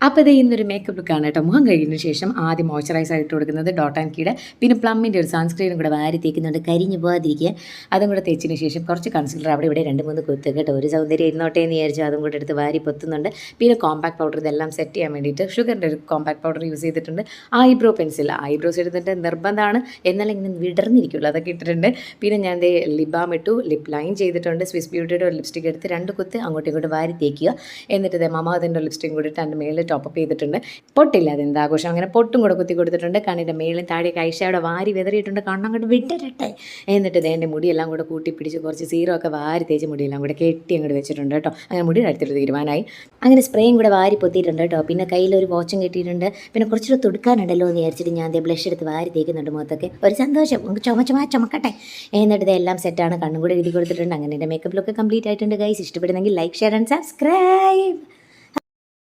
അപ്പോൾ ഇത് ഇന്നൊരു മേക്കപ്പ് ലുക്കാണ് കേട്ടോ. മുഖം കഴുകിയതിന് ശേഷം ആദ്യം മോയ്സ്ചറൈസർ ഇട്ട് കൊടുക്കുന്നത് ഡോട്ട് ആൻഡ് കീയുടെ, പിന്നെ പ്ലമ്മിൻ്റെ ഒരു സൺസ്ക്രീനും കൂടെ വാരി തേക്കുന്നുണ്ട് കരിഞ്ഞു പോകാതിരിക്കുക. അതും കൂടെ തേച്ചതിന് ശേഷം കുറച്ച് കൺസിലർ അവിടെ ഇവിടെ 2-3 കുത്ത് കേട്ടോ. ഒരു സൗന്ദര്യം ഇരുന്നോട്ടേ എന്ന് വിചാരിച്ചു അതും കൂടെ എടുത്ത് വാരി പൊത്തുന്നുണ്ട്. പിന്നെ കോമ്പാക്ട് പൗഡർ ഇതെല്ലാം സെറ്റ് ചെയ്യാൻ വേണ്ടിയിട്ട് ഷുഗറിൻ്റെ ഒരു കോമ്പാക്ട് പൗഡർ യൂസ് ചെയ്തിട്ടുണ്ട്. ഐബ്രോ പെൻസിൽ, ഐബ്രോസ് ഇടുന്നിട്ട് നിർബന്ധമാണ്, എന്നാലും ഇങ്ങനെ വിടർന്നിരിക്കുള്ളൂ, അതൊക്കെ ഇട്ടിട്ടുണ്ട്. പിന്നെ ഞാൻ ലിപ് ബാം ഇട്ടു, ലിപ് ലൈൻ ചെയ്തിട്ടുണ്ട്. സ്വിസ് ബ്യൂട്ടിയുടെ ഒരു ലിപ്സ്റ്റിക് എടുത്ത് 2 കുത്ത് അങ്ങോട്ടും ഇങ്ങോട്ടും വാരി തേക്കുക. എന്നിട്ട് മമാതിൻ്റെ ലിപ്സ്റ്റിക് കൂടി ഇട്ട് അതിൻ്റെ മേളിൽ ടോപ്പപ്പ് ചെയ്തിട്ടുണ്ട്. പൊട്ടില്ല, അതെന്ത് ആഘോഷം, അങ്ങനെ പൊട്ടും കൂടെ കുത്തി കൊടുത്തിട്ടുണ്ട്. കണ്ണിൻ്റെ മേളിൽ താഴെ കൈശയുടെ വാരി വെതറിയിട്ടുണ്ട്, കണ്ണങ്ങോട്ട് വിട്ടിരട്ടെ. എന്നിട്ട് എൻ്റെ മുടിയെല്ലാം കൂടെ കൂട്ടി പിടിച്ച് കുറച്ച് സീറോ ഒക്കെ വാരി തേച്ച് മുടിയെല്ലാം കൂടെ കെട്ടി അങ്ങോട്ട് വെച്ചിട്ടുണ്ട് കേട്ടോ. അങ്ങനെ മുടി എടുത്തിട്ട് തീരുമാനമായി. അങ്ങനെ സ്പ്രേയും കൂടെ വാരി പൊത്തിയിട്ടുണ്ട് കേട്ടോ. പിന്നെ കയ്യിലൊരു വാച്ചും കെട്ടിയിട്ടുണ്ട്. പിന്നെ കുറച്ചുകൂടെ തുടുക്കാനുണ്ടല്ലോ എന്ന് വിചാരിച്ചിട്ട് ഞാൻ ബ്ലഷ് എടുത്ത് വാരി തേക്കുന്നുണ്ട് മുഖത്തൊക്കെ. ഒരു സന്തോഷം, ചുമക്കട്ടെ. എന്നിട്ട് ഇതെല്ലാം സെറ്റാണ്, കണ്ണും കൂടെ എഴുതി കൊടുത്തിട്ടുണ്ട്. അങ്ങനെ എൻ്റെ മേക്കപ്പ് ലുക്ക് കംപ്ലീറ്റ് ആയിട്ടുണ്ട് ഗൈസ്. ഇഷ്ടപ്പെടുന്നെങ്കിൽ ലൈക്ക്, ഷെയർ ആൻഡ് സബ്സ്ക്രൈബ്.